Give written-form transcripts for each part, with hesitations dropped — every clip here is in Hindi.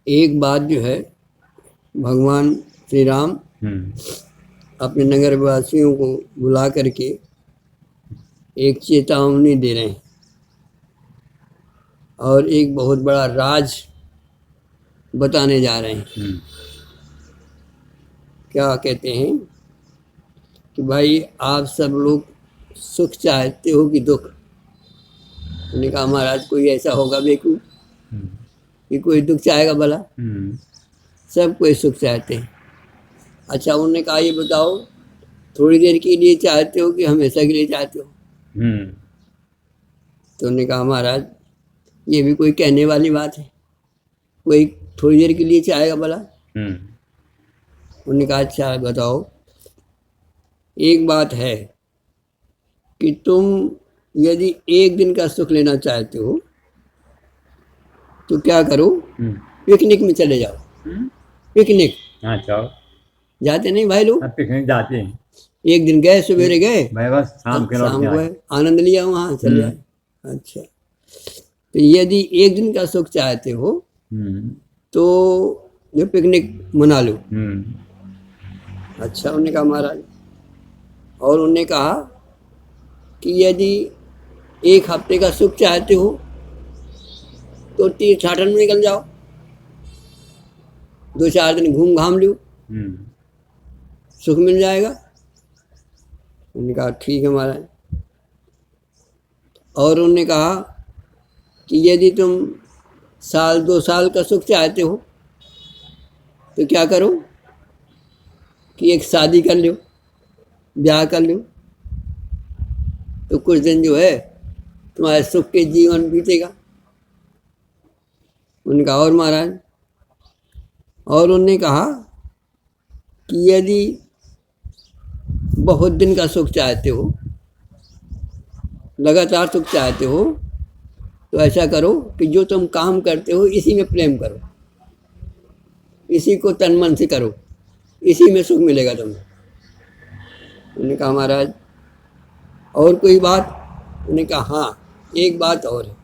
एक बात जो है, भगवान श्री राम अपने नगर वासियों को बुला करके एक चेतावनी दे रहे हैं और एक बहुत बड़ा राज बताने जा रहे हैं। क्या कहते हैं कि भाई आप सब लोग सुख चाहते हो कि दुख? उन्होंने कहा महाराज कोई ऐसा होगा बेवकूफ कि कोई दुख चाहेगा भला? सब कोई सुख चाहते हैं। अच्छा, उन्होंने कहा ये बताओ थोड़ी देर के लिए चाहते हो कि हमेशा के लिए चाहते हो? तो उन्होंने कहा महाराज ये भी कोई कहने वाली बात है, कोई थोड़ी देर के लिए चाहेगा भला? उन्होंने कहा अच्छा बताओ, एक बात है कि तुम यदि एक दिन का सुख लेना चाहते हो तो क्या करो, पिकनिक में चले जाओ। पिकनिक? हाँ जाओ। जाते नहीं भाई लोग? पिकनिक जाते हैं। एक दिन गए, सवेरे गए, बस शाम को आनंद लिया, वहाँ चले आए। अच्छा, तो यदि एक दिन का सुख चाहते हो तो जो पिकनिक मना लो। अच्छा, उन्होंने कहा महाराज, और उन्होंने कहा कि यदि एक हफ्ते का सुख चाहते हो तो तीर्थाटन में निकल जाओ, 2-4 दिन घूम घाम लो, सुख मिल जाएगा। उन्होंने कहा ठीक है महाराज। और उन्होंने कहा कि यदि तुम 1-2 साल का सुख चाहते हो तो क्या करो कि एक शादी कर लो, ब्याह कर लो, तो कुछ दिन जो है तुम्हारे सुख के जीवन बीतेगा। उन्होंने कहा और महाराज? और उन्होंने कहा कि यदि बहुत दिन का सुख चाहते हो, लगातार सुख चाहते हो, तो ऐसा करो कि जो तुम काम करते हो इसी में प्रेम करो, इसी को तन मन से करो, इसी में सुख मिलेगा तुम्हें। उन्होंने कहा महाराज और कोई बात? उन्होंने कहा हाँ एक बात और है।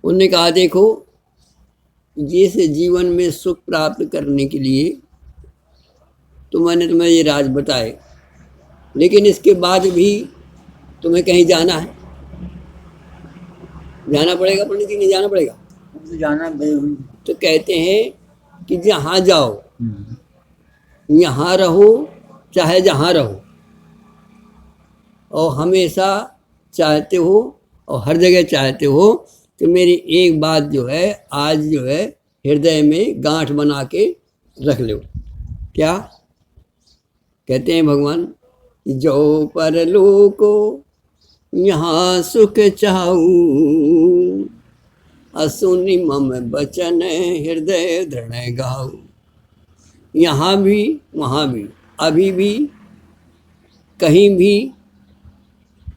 उन्होंने कहा देखो, जैसे जीवन में सुख प्राप्त करने के लिए तो मैंने तुम्हें ये राज बताए, लेकिन इसके बाद भी तुम्हें कहीं जाना है, जाना पड़ेगा पंडित जी, नहीं जाना पड़ेगा? जाना। तो कहते हैं कि जहाँ जाओ यहाँ रहो, चाहे जहाँ रहो, और हमेशा चाहते हो और हर जगह चाहते हो कि मेरी एक बात जो है आज जो है हृदय में गांठ बना के रख लो। क्या कहते हैं भगवान? जो परलोको यहाँ सुख चाहूं, असुनि मम बचन हृदय दृढ़ गाऊ। यहाँ भी वहाँ भी, अभी भी, कहीं भी,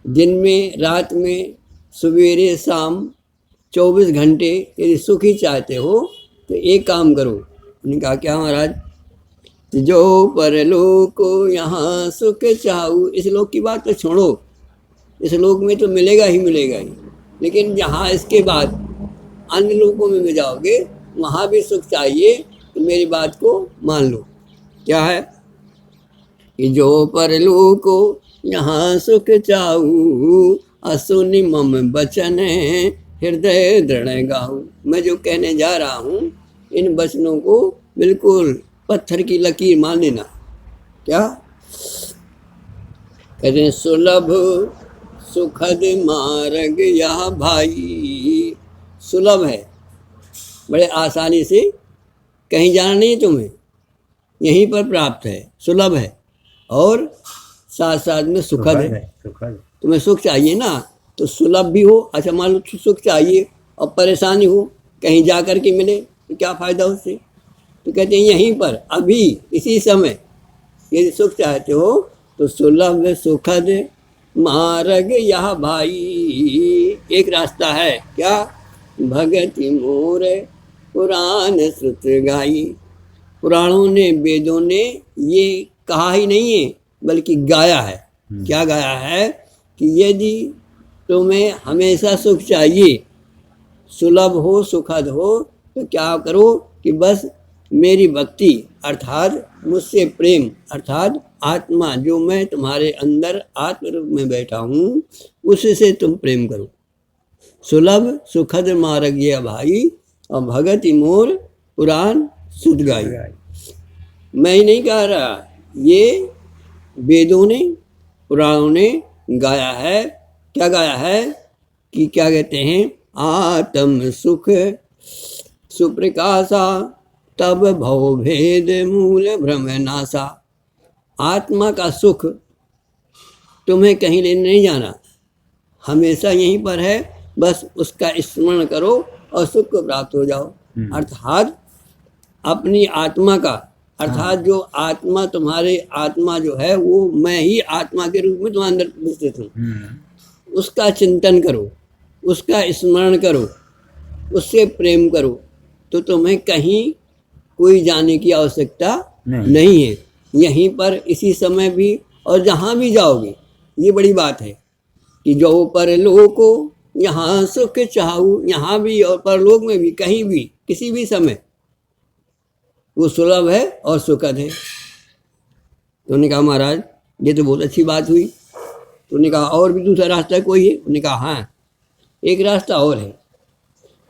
दिन में, रात में, सवेरे शाम, 24 घंटे यदि सुख ही चाहते हो तो एक काम करो। उन्होंने कहा क्या महाराज? जो परलोको यहाँ सुख चाहूं। इस लोक की बात तो छोड़ो, इस लोक में तो मिलेगा ही मिलेगा ही, लेकिन जहाँ इसके बाद अन्य लोकों में भी जाओगे वहाँ भी सुख चाहिए, तो मेरी बात को मान लो। क्या है कि जो परलोको यहाँ सुख चाहूं, असुनि मम बचन हृदय दृढ़ गाऊ। मैं जो कहने जा रहा हूँ इन वचनों को बिल्कुल पत्थर की लकीर मान लेना। क्या कहते हैं? सुलभ सुखद मार्ग यह भाई। सुलभ है, बड़े आसानी से, कहीं जाना नहीं तुम्हें, यहीं पर प्राप्त है, सुलभ है, और साथ साथ में सुखद है। तुम्हें सुख चाहिए ना, तो सुलभ भी हो। अच्छा मान लो सुख चाहिए और परेशानी हो, कहीं जा कर के मिले तो क्या फ़ायदा उससे? तो कहते हैं यहीं पर अभी इसी समय यदि सुख चाहते हो तो सुलभ सुखद मार्ग यह भाई। एक रास्ता है, क्या? भगति मोर पुराण श्रुत गाई। पुराणों ने, वेदों ने ये कहा ही नहीं है बल्कि गाया है। क्या गाया है कि यदि तुम्हें हमेशा सुख चाहिए, सुलभ हो, सुखद हो, तो क्या करो कि बस मेरी भक्ति अर्थात मुझसे प्रेम अर्थात आत्मा जो मैं तुम्हारे अंदर आत्म रूप में बैठा हूँ उससे तुम प्रेम करो। सुलभ सुखद मार्ग भाई और भगत मोर पुराण सुध गाई। मैं ही नहीं कह रहा, ये वेदों ने पुराणों ने गाया है। क्या गाया है कि क्या कहते हैं, आत्म सुख सुप्रकाशा तब भव भेद मूल भ्रम नासा। आत्मा का सुख तुम्हें कहीं लेने नहीं जाना, हमेशा यहीं पर है, बस उसका स्मरण करो और सुख को प्राप्त हो जाओ। अर्थात अपनी आत्मा का अर्थात जो आत्मा तुम्हारे आत्मा जो है वो मैं ही आत्मा के रूप में तुम्हारे अंदर प्रतिष्ठित हूँ, उसका चिंतन करो, उसका स्मरण करो, उससे प्रेम करो, तो तुम्हें कहीं कोई जाने की आवश्यकता नहीं है। यहीं पर इसी समय भी और जहाँ भी जाओगे, ये बड़ी बात है कि जो परलोक को यहाँ सुख चाहूँ, यहाँ भी और परलोक में भी, कहीं भी किसी भी समय वो सुलभ है और सुखद है। तो उन्होंने कहा महाराज ये तो बहुत अच्छी बात हुई। तो उन्होंने कहा और भी दूसरा रास्ता कोई है? उन्होंने कहा हाँ एक रास्ता और है,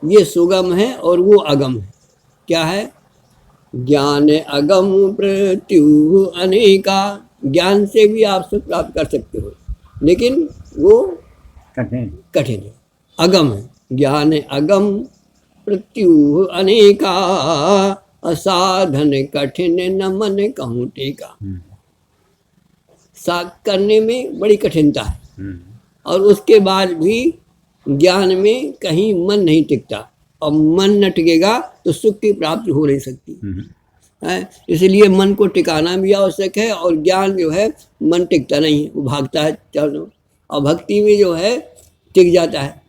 ये सुगम है और वो अगम है। क्या है? ज्ञान अगम प्रत्यु अनेका। ज्ञान से भी आप सुख प्राप्त कर सकते हो, लेकिन वो कठिन है, अगम है। ज्ञान अगम प्रत्यु अनेका, असाधन कठिन न मन कहूँ टेका। साध करने में बड़ी कठिनता है और उसके बाद भी ज्ञान में कहीं मन नहीं टिकता, और मन न टिकेगा तो सुख की प्राप्ति हो नहीं सकती है। इसलिए मन को टिकाना भी आवश्यक है, और ज्ञान जो है मन टिकता नहीं है, वो भागता है चलो, और भक्ति में जो है टिक जाता है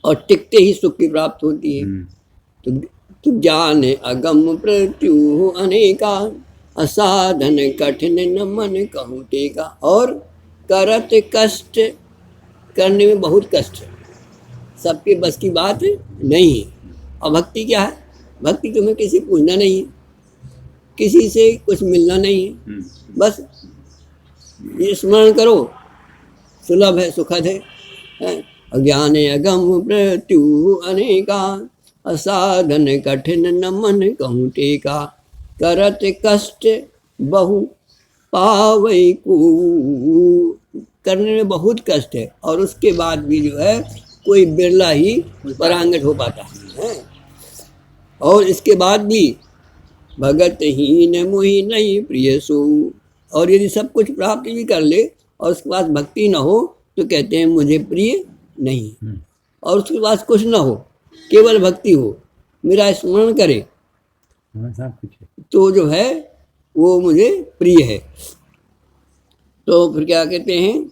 और टिकते ही सुख की प्राप्ति होती है। तो ज्ञान अगम प्रत्यु अनेका, असाधन कठिन न मन कहूँ टेका। और करत कष्ट, करने में बहुत कष्ट है, सबके बस की बात नहीं है। और भक्ति क्या है? भक्ति तुम्हें किसी पूछना नहीं है, किसी से कुछ मिलना नहीं है, बस ये स्मरण करो, सुलभ है सुखद है। ज्ञान अगम प्रत्यु अनेका, असाधन कठिन न मन कहूँ टेका। करत कष्ट बहु पावै को, करने में बहुत कष्ट है, और उसके बाद भी जो है कोई बिरला ही परांगत हो पाता है। और इसके बाद भी भगत हीन मोहि नहीं प्रिय सो। और यदि सब कुछ प्राप्त भी कर ले और उसके पास भक्ति न हो तो कहते हैं मुझे प्रिय नहीं। और उसके पास कुछ न हो, केवल भक्ति हो, मेरा स्मरण करे, तो जो है वो मुझे प्रिय है। तो फिर क्या कहते हैं,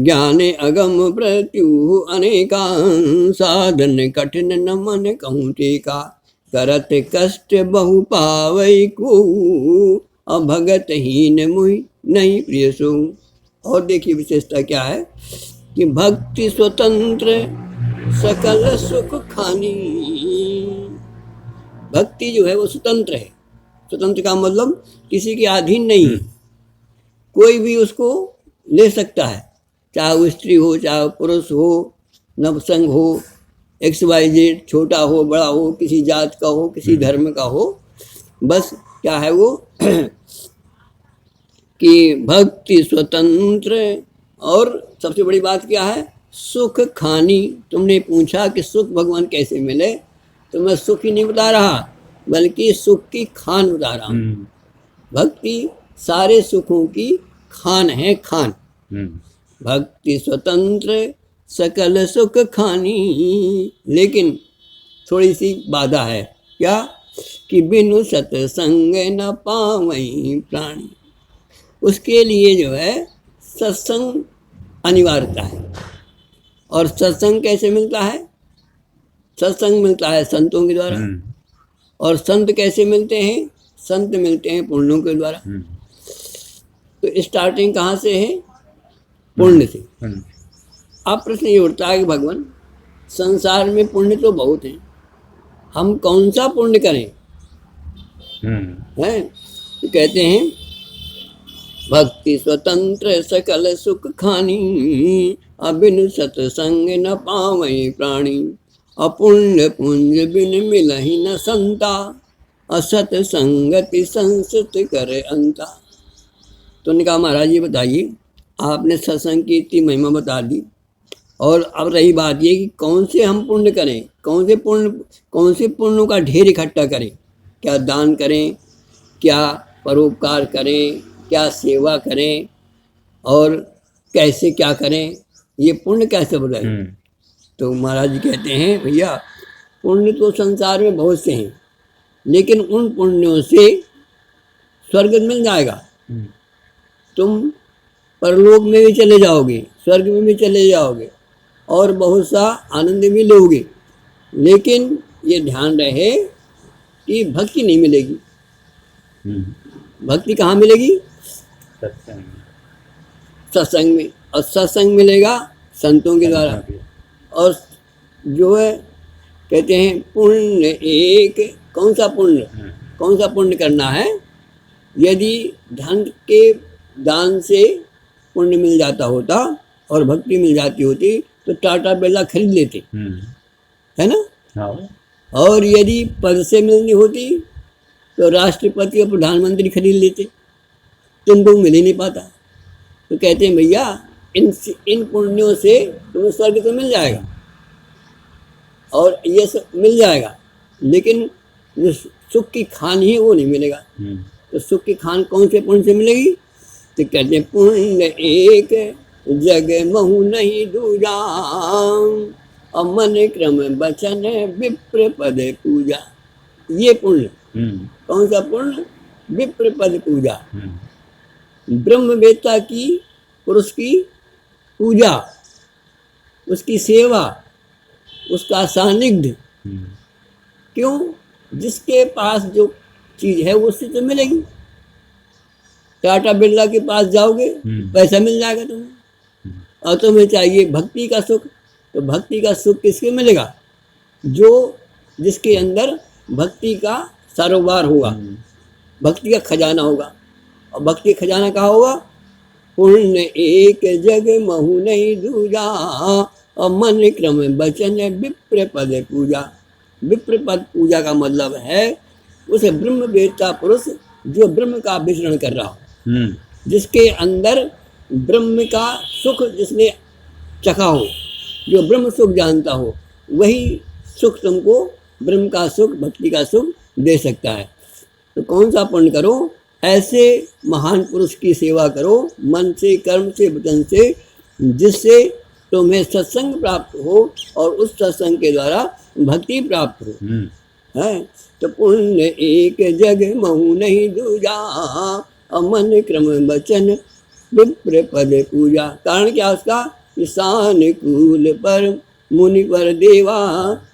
ज्ञान अगम प्रत्यु अनेका, साधन कठिन न मन कहूँ टेका। करत कष्ट बहु पावै को, भगत हीन मोहि नहीं प्रिय सो। और देखिए विशेषता क्या है कि भक्ति स्वतंत्र सकल सुख खानी। भक्ति जो है वो स्वतंत्र है। स्वतंत्र का मतलब किसी के अधीन नहीं है, कोई भी उसको ले सकता है, चाहे वो स्त्री हो, चाहे पुरुष हो, नवसंग हो, XYZ, छोटा हो बड़ा हो, किसी जात का हो, किसी धर्म का हो, बस क्या है वो कि भक्ति स्वतंत्र। और सबसे बड़ी बात क्या है, सुख खानी। तुमने पूछा कि सुख भगवान कैसे मिले, तो मैं सुख ही नहीं बता रहा बल्कि सुख की खान बता रहा हूँ। भक्ति सारे सुखों की खान है, खान। भक्ति स्वतंत्र सकल सुख खानी। लेकिन थोड़ी सी बाधा है, क्या कि बिनु सत्संग न पावई प्राणी। उसके लिए जो है सत्संग अनिवार्यता है। और सत्संग कैसे मिलता है? सत्संग मिलता है संतों के द्वारा। और संत कैसे मिलते हैं? संत मिलते हैं पुण्यों के द्वारा। तो स्टार्टिंग कहाँ से है? पुण्य से। अब प्रश्न ये उठता है कि भगवान संसार में पुण्य तो बहुत हैं, हम कौन सा पुण्य करें? हैं? तो कहते हैं भक्ति स्वतंत्र सकल सुख खानी, अबिन सतसंग न पावै प्राणी, अपुण्य पुंज बिन मिलहि न संता, असत संगति संसत करे अंता। तो उन्होंने कहा महाराज जी बताइए, आपने सत्संग की इतनी महिमा बता दी, और अब रही बात ये कि कौन से हम पुण्य करें, कौन से पुण्यों का ढेर इकट्ठा करें, क्या दान करें, क्या परोपकार करें, क्या सेवा करें, और कैसे क्या करें, ये पुण्य कैसे बताएं? तो महाराज जी कहते हैं भैया पुण्य तो संसार में बहुत से हैं, लेकिन उन पुण्यों से स्वर्ग मिल जाएगा, तुम परलोक में भी चले जाओगे, स्वर्ग में भी चले जाओगे, और बहुत सा आनंद भी लोगे, लेकिन ये ध्यान रहे कि भक्ति नहीं मिलेगी। भक्ति कहाँ मिलेगी? सत्संग में, और सत्संग मिलेगा संतों के द्वारा। और जो है कहते हैं पुण्य एक, कौन सा पुण्य करना है? यदि धन के दान से पुण्य मिल जाता होता और भक्ति मिल जाती होती तो टाटा बिरला खरीद लेते, है ना? और यदि पद से मिलनी होती तो राष्ट्रपति और प्रधानमंत्री खरीद लेते, तुमको मिल ही नहीं पाता। तो कहते हैं भैया इन पुण्यों से तुम्हें स्वर्ग तो मिल जाएगा और ये सब मिल जाएगा, लेकिन जो सुख की खान ही वो नहीं मिलेगा। तो सुख की खान कौन से पुण्य से मिलेगी? तो कहते हैं पुण्य एक जग महु नहीं दूजा, अमन क्रम बचन विप्र पद पूजा। ये पुण्य कौन सा पुण्य? विप्र पद पूजा, ब्रह्मवेत्ता की पुरुष की पूजा, उसकी सेवा, उसका सानिध्य। क्यों? जिसके पास जो चीज है वो उससे तो मिलेगी। टाटा बिरला के पास जाओगे पैसा मिल जाएगा तुम्हें, और तुम्हें चाहिए भक्ति का सुख, तो भक्ति का सुख किसके मिलेगा? जो जिसके अंदर भक्ति का सरोवर होगा, भक्ति का खजाना होगा। और भक्ति का खजाना कहाँ होगा? पुण्य एक जग महु नहीं दूजा, और मन क्रम बचन विप्र पद पूजा। विप्र पद पूजा का मतलब है उसे ब्रह्मवेत्ता पुरुष जो ब्रह्म का विचरण कर रहा हो, जिसके अंदर ब्रह्म का सुख जिसने चखा हो, जो ब्रह्म सुख जानता हो, वही सुख तुमको ब्रह्म का सुख, भक्ति का सुख दे सकता है। तो कौन सा पुण्य करो? ऐसे महान पुरुष की सेवा करो मन से, कर्म से, वचन से, जिससे तुम्हें सत्संग प्राप्त हो और उस सत्संग के द्वारा भक्ति प्राप्त हो। है तो पुण्य एक जग महु नहीं दूजा, अमन क्रम वचन विप्र पद पूजा। कारण क्या उसका? सानुकूल पर मुनि पर देवा,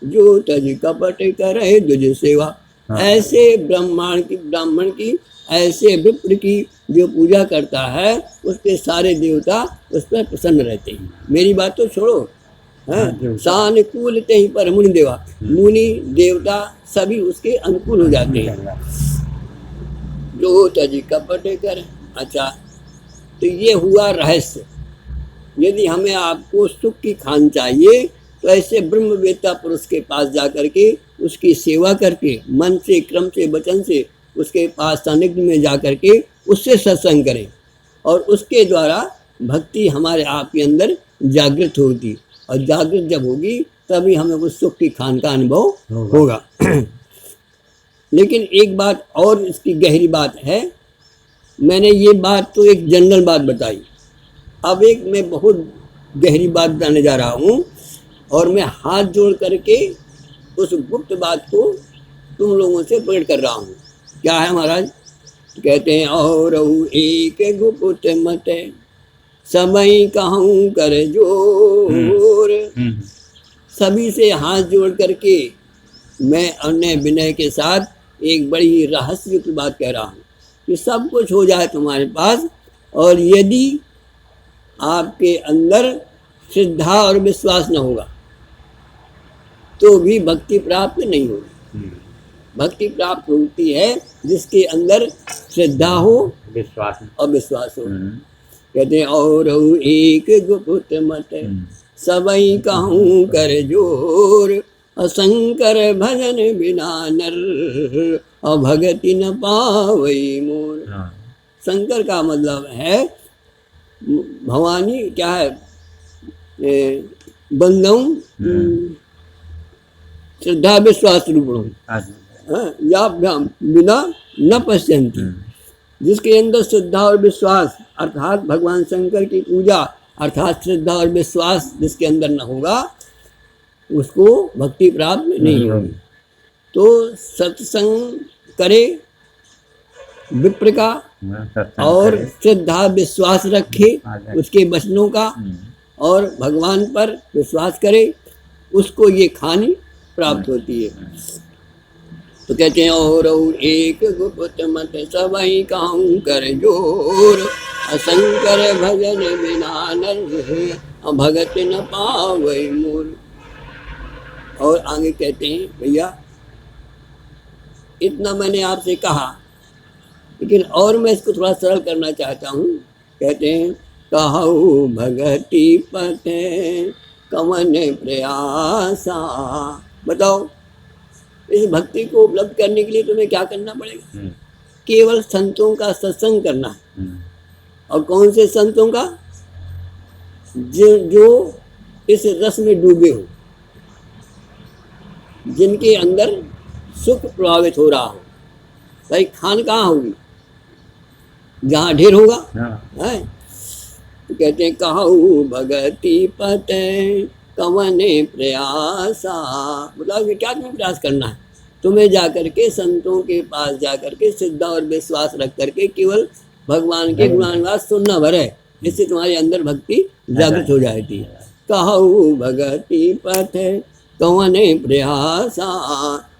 जो तज कपट करे दुज सेवा। ऐसे ब्राह्मण की ऐसे विप्र की जो पूजा करता है उसके सारे देवता उस पर प्रसन्न रहते हैं। मेरी बात तो छोड़ो, सानुकूल ते पर मुनि देवा, मुनि देवता सभी उसके अनुकूल हो जाते हैं। जो तज कपट कर। अच्छा, तो ये हुआ रहस्य। यदि हमें आपको सुख की खान चाहिए तो ऐसे ब्रह्मवेत्ता पुरुष के पास जा करके उसकी सेवा करके मन से, क्रम से, वचन से उसके पास सानिध्य में जा करके उससे सत्संग करें, और उसके द्वारा भक्ति हमारे आप के अंदर जागृत होगी, और जागृत जब होगी तभी हमें उस सुख की खान का अनुभव होगा। लेकिन एक बात और इसकी गहरी बात है। मैंने ये बात तो एक जनरल बात बताई, अब एक मैं बहुत गहरी बात बताने जा रहा हूँ, और मैं हाथ जोड़ करके उस गुप्त बात को तुम लोगों से प्रकट कर रहा हूँ। क्या है महाराज? कहते हैं और एक गुप्त मत समय कहूँ कर जोर। सभी से हाथ जोड़ करके मैं अन्य विनय के साथ एक बड़ी रहस्ययुक्त बात कह रहा हूँ कि सब कुछ हो जाए तुम्हारे पास, और यदि आपके अंदर श्रद्धा और विश्वास न होगा तो भी भक्ति प्राप्त नहीं होगी। भक्ति प्राप्त होती है जिसके अंदर श्रद्धा हो, विश्वास और विश्वास हो। कहते हैं और एक गुप्त मत सबई कहूँ कर जोर, असंकर भजन बिना नर अभगति न पावई मोर। शंकर का मतलब है भवानी, क्या है, बंदऊ श्रद्धा विश्वास रूपणों या बिना न पश्यंती। जिसके अंदर श्रद्धा और विश्वास अर्थात भगवान शंकर की पूजा अर्थात श्रद्धा और विश्वास जिसके अंदर न होगा उसको भक्ति प्राप्त नहीं होगी। तो सत्संग करे विप्र का और श्रद्धा विश्वास रखे उसके वचनों का और भगवान पर विश्वास करे, उसको ये खानी प्राप्त होती है। तो कहते हैं और एक गुप्त मत सबई कहूँ कर जोर, असंकर भजन बिना नर भगत न पावै मोर। और आगे कहते हैं भैया इतना मैंने आपसे कहा, लेकिन और मैं इसको थोड़ा सरल करना चाहता हूँ। कहते हैं कहु भगति पथ कवन प्रयासा। बताओ इस भक्ति को उपलब्ध करने के लिए तुम्हें क्या करना पड़ेगा? केवल संतों का सत्संग करना है। और कौन से संतों का? जो इस रस में डूबे हो, जिनके अंदर सुख प्रभावित हो रहा हो। भाई खान कहाँ होगी? जहाँ ढेर होगा। है तो कहते हैं कहु भगति पथ कवन प्रयासा। मतलब कि क्या तुम्हें प्रयास करना है? तुम्हें जाकर के संतों के पास जाकर के श्रद्धा और विश्वास रख करके केवल भगवान के गुणानुवाद सुनना भर है, इससे तुम्हारे अंदर भक्ति जागृत हो जाती है। कहु भगति पथ कवन प्रयासा,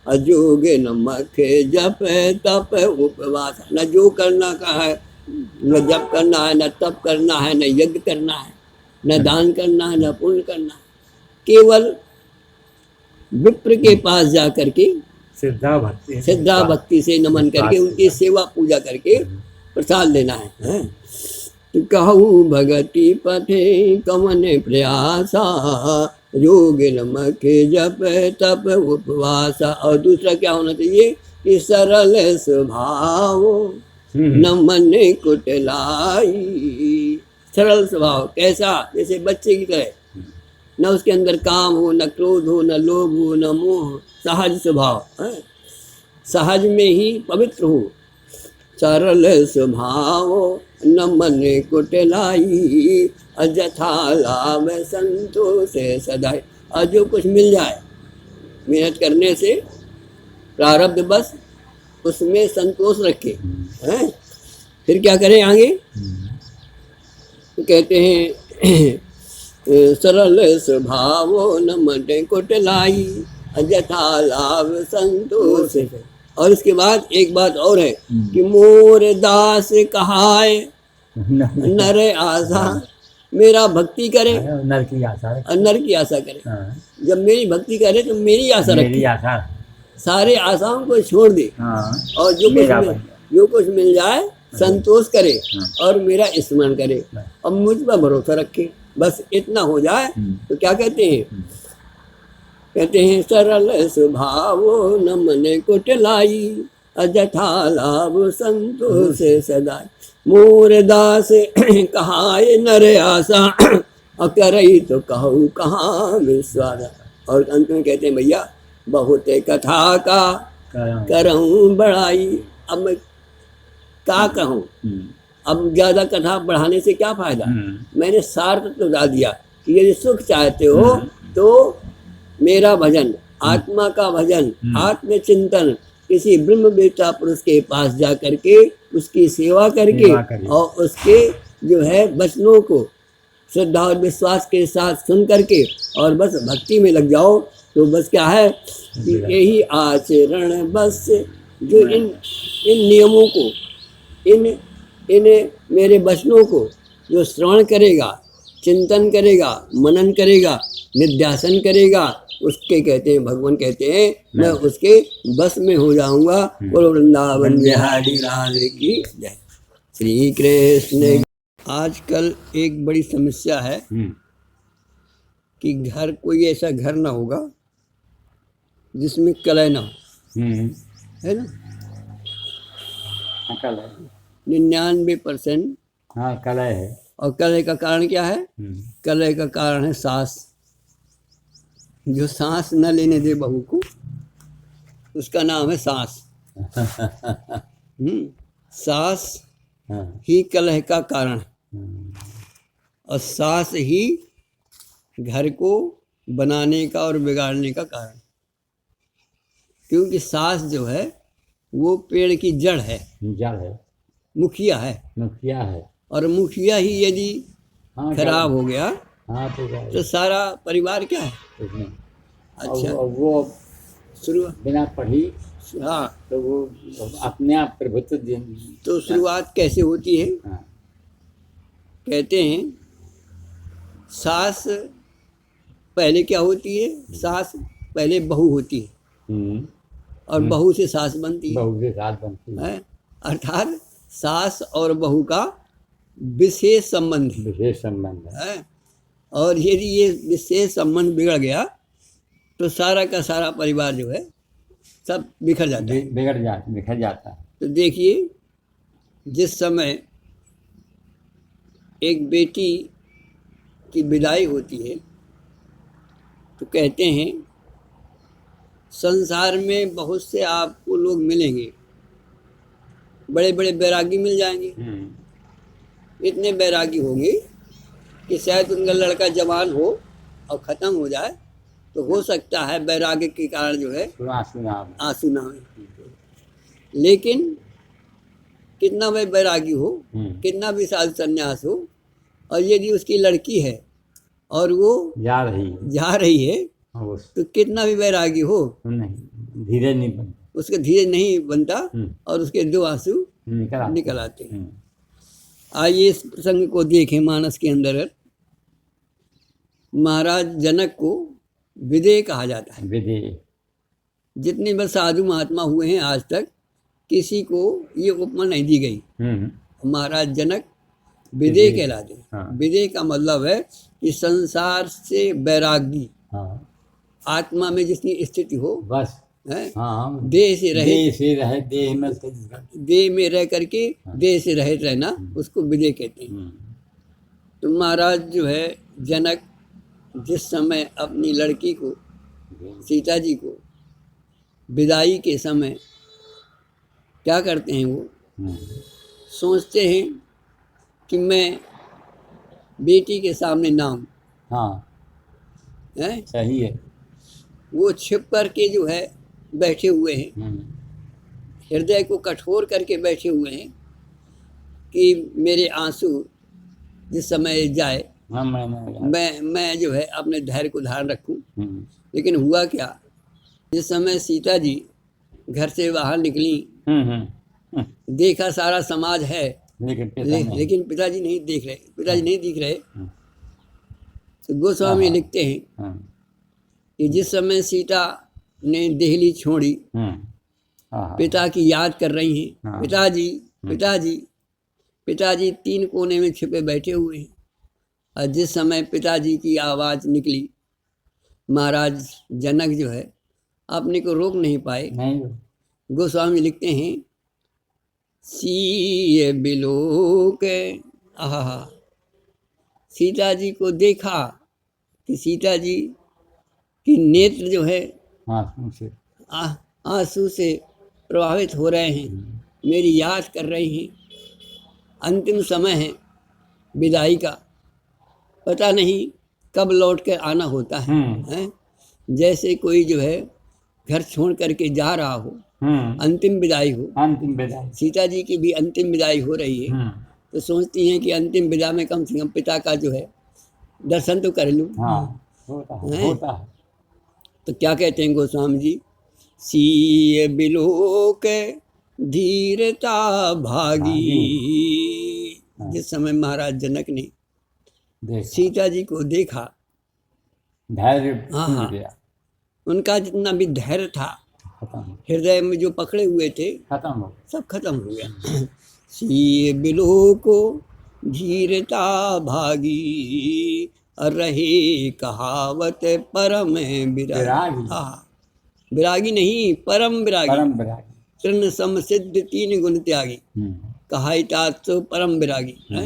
अजोग न मख जप तप उपवास। न जो करना का है, न जप करना है, न तप करना है, न यज्ञ करना है, न दान करना है, न पुण्य करना है। केवल विप्र के पास जा करके श्रद्धा भक्ति से नमन करके उनकी सेवा पूजा करके प्रसाद लेना है। तो कहु भगति पथे कवन प्रयासा, योग नमक जप तप उपवास। और दूसरा क्या होना चाहिए कि सरल स्वभाव न मन कुटलाई। सरल स्वभाव कैसा? जैसे बच्चे की तरह, न उसके अंदर काम हो, न क्रोध हो, न लोभ हो, न मोह। सहज स्वभाव है, सहज में ही पवित्र हो। सरल स्वभाव न मन कुटलाई, अजथा लाभ संतोष सदाई। और जो कुछ मिल जाए मेहनत करने से प्रारब्ध बस उसमें संतोष रखे हैं। फिर क्या करें आगे? तो कहते हैं सरल स्वभाव न मन कुटलाई, अजथा लाभ संतोष। और इसके बाद एक बात और है कि मोर दास कहाय नर आशा। मेरा भक्ति करे, नर की आशा करे। जब मेरी भक्ति करे तो मेरी आशा रखे, सारे आशाओं को छोड़ दे और जो कुछ मिल जाए संतोष करे और मेरा स्मरण करे और मुझ पर भरोसा रखे। बस इतना हो जाए तो क्या कहते हैं? कहते हैं सरल स्वभाव न मन कुटलाई, अजथा लाभ संतोष सदाई। मोर दास कहाय नर आशा, अकरई तो कहूँ कहाँ विश्वास। और अंत में कहते हैं भैया बहुत कथा का करऊँ बढ़ाई। अब मैं क्या कहूँ? अब ज़्यादा कथा बढ़ाने से क्या फायदा? मैंने सार तो बता दिया कि यदि सुख चाहते हो तो मेरा भजन, आत्मा का भजन, आत्मचिंतन, किसी ब्रह्म बेटा पुरुष के पास जा करके उसकी सेवा करके और उसके जो है वचनों को श्रद्धा और विश्वास के साथ सुन करके और बस भक्ति में लग जाओ। तो बस क्या है कि यही आचरण बस जो इन नियमों को, इन मेरे वचनों को जो श्रवण करेगा, चिंतन करेगा, मनन करेगा, निध्यासन करेगा उसके कहते हैं, भगवान कहते हैं मैं उसके बस में हो जाऊंगा। बोलो वृंदावन बिहारी लाल की जय। श्री कृष्ण। आजकल एक बड़ी समस्या है कि घर, कोई ऐसा घर ना होगा जिसमें कलह ना हो, है ना। कलह 99%। हाँ कलह है। और कलह का कारण क्या है? कलह का कारण है सास। जो सांस न लेने दे बहू को, उसका नाम है सास। सास ही कलह का कारण है, और सास ही घर को बनाने का और बिगाड़ने का कारण। क्योंकि सास जो है वो पेड़ की जड़ है, मुखिया है। और मुखिया ही यदि खराब हो गया तो सारा परिवार क्या है? अच्छा, वो शुरू बिना पढ़ी, हाँ, तो वो अपने आप प्रभुत्व तो शुरुआत कैसे होती है? कहते हैं सास पहले क्या होती है? सास पहले बहू होती है, और बहू से सास बनती है। अर्थात सास और बहू का विशेष संबंध है। और यदि ये विशेष संबंध बिगड़ गया तो सारा का सारा परिवार जो है सब बिखर जाता है, बिखर जाता है। तो देखिए, जिस समय एक बेटी की विदाई होती है तो कहते हैं संसार में बहुत से आपको लोग मिलेंगे, बड़े बड़े बैरागी मिल जाएंगे। इतने बैरागी होंगे कि शायद उनका लड़का जवान हो और ख़त्म हो जाए तो हो सकता है बैरागी के कारण जो है आंसू ना आए। लेकिन कितना भी बैरागी हो, कितना भी साधु संन्यास हो, और यदि उसकी लड़की है और वो जा रही है तो कितना भी बैरागी हो, धीरे नहीं बनता, उसका धीरे नहीं बनता और उसके दो आंसू निकल आते हैं। आइए इस प्रसंग को देखें। मानस के अंदर महाराज जनक को विदेह कहा जाता है। जितने भी साधु महात्मा हुए हैं आज तक किसी को ये उपमा नहीं दी गई। महाराज जनक विदेह कहलाते हैं। विदेह का मतलब है कि संसार से बैरागी, आत्मा में जितनी स्थिति हो बस है, देह से रहे, देह में रह करके देह से रहित रहना, उसको विदेह कहते हैं। तो महाराज जो है जनक जिस समय अपनी लड़की को, सीता जी को विदाई के समय क्या करते हैं, वो सोचते हैं कि मैं बेटी के सामने नाम है, सही है। वो छिप करके जो है बैठे हुए हैं, हृदय को कठोर करके बैठे हुए हैं कि मेरे आंसू जिस समय जाए मैं जो है अपने धैर्य को धारण रखूं। लेकिन हुआ क्या, जिस समय सीता जी घर से बाहर निकली, देखा सारा समाज है, लेकिन पिताजी नहीं देख रहे, पिताजी नहीं दिख रहे। तो गोस्वामी लिखते हैं कि जिस समय सीता ने देहली छोड़ी, पिता की याद कर रही हैं, पिताजी पिताजी पिताजी 3 कोने में छिपे बैठे हुए हैं। और जिस समय पिताजी की आवाज़ निकली, महाराज जनक जो है अपने को रोक नहीं पाए। गोस्वामी लिखते हैं सीए बिलोक, आहा, सीता जी को देखा कि सीता जी की नेत्र जो है आंसू से प्रभावित हो रहे हैं, मेरी याद कर रही हैं। अंतिम समय है विदाई का, पता नहीं कब लौट कर आना होता है। जैसे कोई जो है घर छोड़ करके जा रहा हो, अंतिम विदाई हो, सीता जी की भी अंतिम विदाई हो रही है, तो सोचती हैं कि अंतिम विदा में कम से कम पिता का जो है दर्शन तो कर लूं। होता है। तो क्या कहते हैं गोस्वामी जी, सीए बिलोक धीरता भागी। जिस समय महाराज जनक ने सीता जी को देखा, धैर्य उनका जितना भी धैर्य था खत्म हो हृदय में जो पकड़े हुए थे खत्म हो सब खत्म हो गया। सीए बिलो को धीरता भागी रहे कहावत परम विरागी। विरागी। हाँ, विरागी नहीं, परम विरागी। परम विरागी। तृण सम सिद्ध तीन गुण त्यागी, कहाइतात तो परम विरागी है।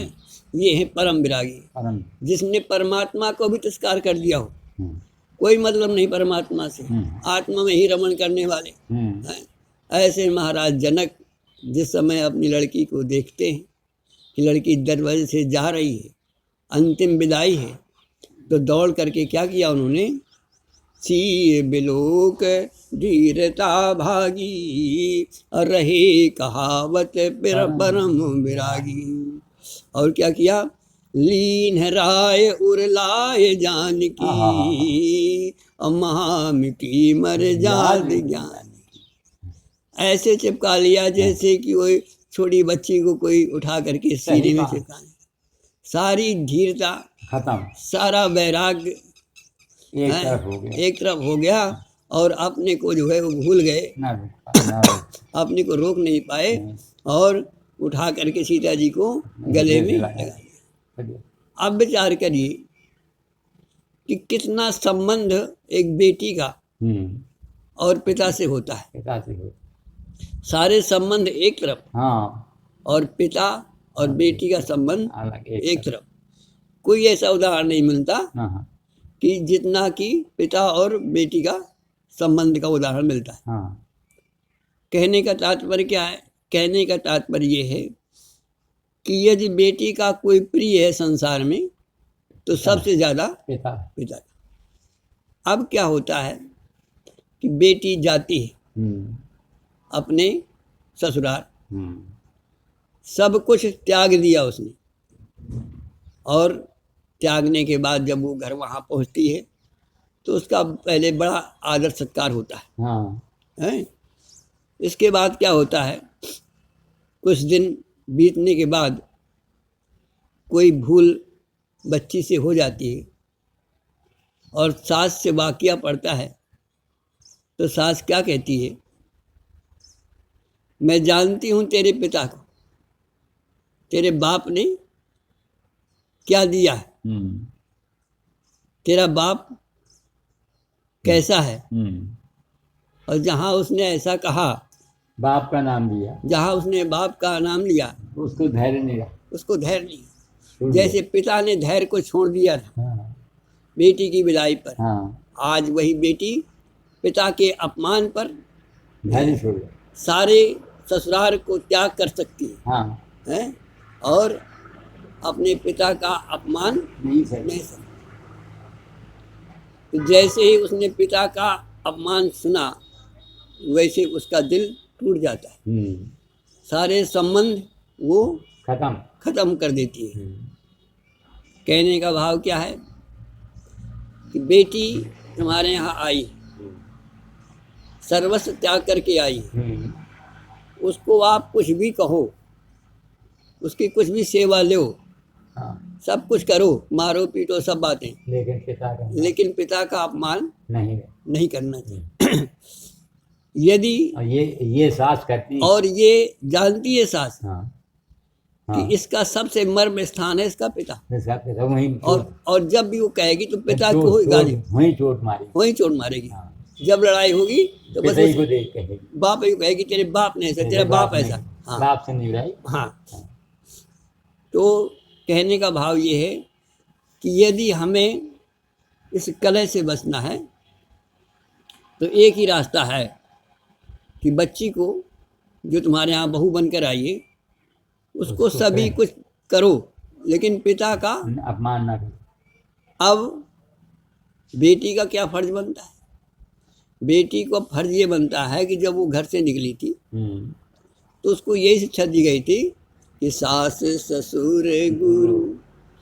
ये है परम विरागी, परम। जिसने परमात्मा को भी तिरस्कार कर दिया हो, हम्म, कोई मतलब नहीं परमात्मा से, हम्म, आत्मा में ही रमण करने वाले हैं। ऐसे महाराज जनक जिस समय अपनी लड़की को देखते हैं कि लड़की दरवाजे से जा रही है, अंतिम विदाई है, तो दौड़ करके क्या किया उन्होंने, सी बिलोक धीरता भागी रहे कहावत परम विरागी। और क्या किया, लीन राय उरलाए जान की महाम की मर जाद ज्ञान। ऐसे चिपका लिया जैसे कि कोई छोटी बच्ची को कोई उठा करके सीने में चिपका। सारी धीरता खत्म, सारा वैराग्य एक तरफ हो गया, एक तरफ हो गया, और अपने को जो है वो भूल गए, ना रोक अपने को रोक नहीं पाए, और उठा करके सीता जी को गले में लगा दिया। अब विचार करिए कि कितना संबंध एक बेटी का और पिता से होता है। पिता से हो, सारे संबंध एक तरफ, हाँ, और पिता और बेटी का संबंध अलग एक तरफ। कोई ऐसा उदाहरण नहीं मिलता हाँ, कि जितना कि पिता और बेटी का संबंध का उदाहरण मिलता है। हाँ, कहने का तात्पर्य क्या है, कहने का तात्पर्य ये है कि यदि बेटी का कोई प्रिय है संसार में तो सबसे ज्यादा पिता। पिता का। अब क्या होता है कि बेटी जाती है अपने ससुराल, सब कुछ त्याग दिया उसने, और त्यागने के बाद जब वो घर वहाँ पहुँचती है तो उसका पहले बड़ा आदर सत्कार होता है। इसके बाद क्या होता है, कुछ दिन बीतने के बाद कोई भूल बच्ची से हो जाती है और सास से वाकया पड़ता है, तो सास क्या कहती है, मैं जानती हूँ तेरे पिता को, तेरे बाप ने क्या दिया है, तेरा बाप कैसा है। और जहाँ उसने ऐसा कहा, बाप का नाम लिया, जहाँ उसने बाप का नाम लिया, उसको धैर्य नहीं रहा, उसको धैर्य नहीं। जैसे पिता ने धैर्य को छोड़ दिया था बेटी की विदाई पर, आज वही बेटी पिता के अपमान पर धैर्य छोड़ दिया, सारे ससुराल को त्याग कर सकती है, और अपने पिता का अपमान नहीं सकती। तो जैसे ही उसने पिता का अपमान सुना वैसे उसका दिल टूट जाता है, सारे संबंध वो खत्म कर देती है। कहने का भाव क्या है कि बेटी तुम्हारे यहाँ आई, सर्वस्व त्याग करके आई, उसको आप कुछ भी कहो, उसकी कुछ भी सेवा लो, सब कुछ करो, मारो पीटो सब बातें, लेकिन पिता का अपमान नहीं करना चाहिए। यदि ये सास करती, और ये जानती है सास कि इसका सबसे मर्म स्थान है इसका पिता, वहीं, और जब भी वो कहेगी तो पिता को गाली, वहीं चोट मारेगी। जब लड़ाई होगी तो बस बाप ही कहेगी तेरे बाप ने ऐसा, तेरा बाप ऐसा। बाप से नहीं लड़ाई। तो कहने का भाव ये है कि यदि हमें इस कलह से बचना है तो एक ही रास्ता है कि बच्ची को जो तुम्हारे यहाँ बहू बनकर आई है उसको सभी कुछ करो, लेकिन पिता का अपमान ना करो। अब बेटी का क्या फर्ज बनता है, बेटी को फर्ज ये बनता है कि जब वो घर से निकली थी तो उसको यही शिक्षा दी गई थी कि सास ससुर गुरु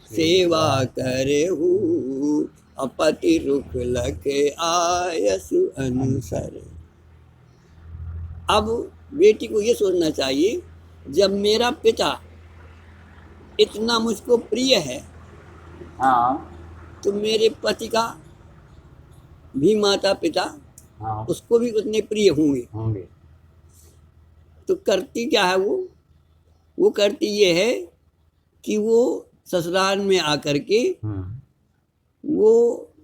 सेवा करे हूँ, अपति रुख लख आयसु अनुसर। अब बेटी को ये सोचना चाहिए, जब मेरा पिता इतना मुझको प्रिय है तो मेरे पति का भी माता पिता हाँ उसको भी उतने प्रिय होंगे। होंगे। तो करती क्या है वो करती ये है कि वो ससुराल में आकर के वो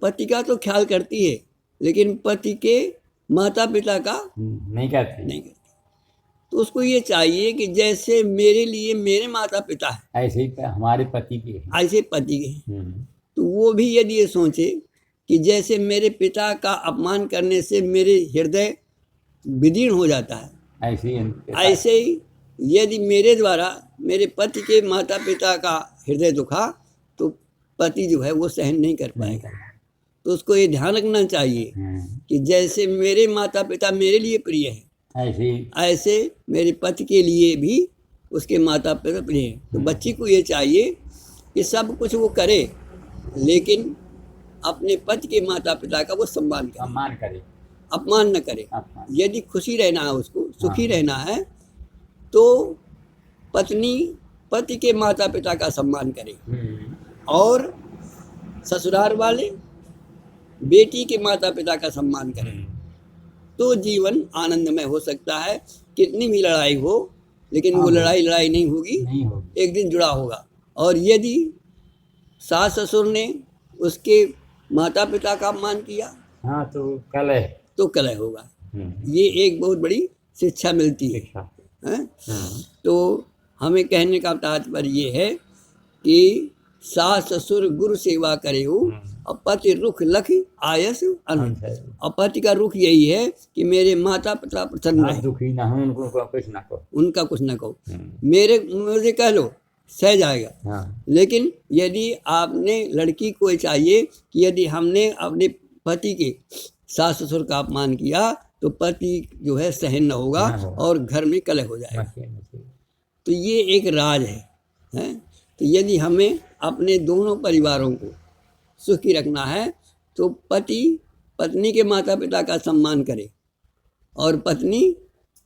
पति का तो ख्याल करती है, लेकिन पति के माता पिता का नहीं करती। नहीं करती। तो उसको ये चाहिए कि जैसे मेरे लिए मेरे माता पिता है, ऐसे ही हमारे पति के हैं। ऐसे पति के हैं। तो वो भी यदि ये सोचे कि जैसे मेरे पिता का अपमान करने से मेरे हृदय विदीर्ण हो जाता है, ऐसे ही ऐसे ही यदि मेरे द्वारा मेरे पति के माता पिता का हृदय दुखा तो पति जो है वो सहन नहीं कर पाएगा। तो उसको ये ध्यान रखना चाहिए कि जैसे मेरे माता पिता मेरे लिए प्रिय है, ऐसे मेरे पति के लिए भी उसके माता पिता प्रिय हैं। तो बच्ची को ये चाहिए कि सब कुछ वो करे, लेकिन अपने पति के माता पिता का वो सम्मान करे, अपमान न करे। यदि खुशी रहना है, उसको सुखी रहना है, तो पत्नी पति के माता पिता का सम्मान करे और ससुराल वाले बेटी के माता पिता का सम्मान करें, तो जीवन आनंदमय हो सकता है। कितनी भी लड़ाई हो, लेकिन वो लड़ाई नहीं होगी, एक दिन जुड़ा होगा। और यदि सास ससुर ने उसके माता पिता का अपमान किया, हाँ, तो कलह होगा। ये एक बहुत बड़ी शिक्षा मिलती है। तो हमें कहने का तात्पर्य ये है कि सास ससुर गुरु सेवा करे हो, और पति रुख लख आयस अनंत। और पति का रुख यही है कि मेरे माता पिता प्रसन्न रहे, दुखी ना हो, उनका कुछ ना कहो, मुझे कह लो सह जाएगा। लेकिन यदि आपने लड़की को चाहिए कि यदि हमने अपने पति के सास ससुर का अपमान किया तो पति जो है सहन न होगा और घर में कलह हो जाएगा। तो ये एक राज है। तो यदि हमें अपने दोनों परिवारों को सुखी रखना है तो पति पत्नी के माता पिता का सम्मान करे और पत्नी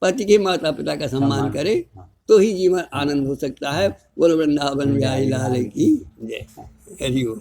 पति के माता पिता का सम्मान करे, तो ही जीवन आनंद हो सकता है। बोल वृंदावन बिहारी लाल की जय। हरि ओम।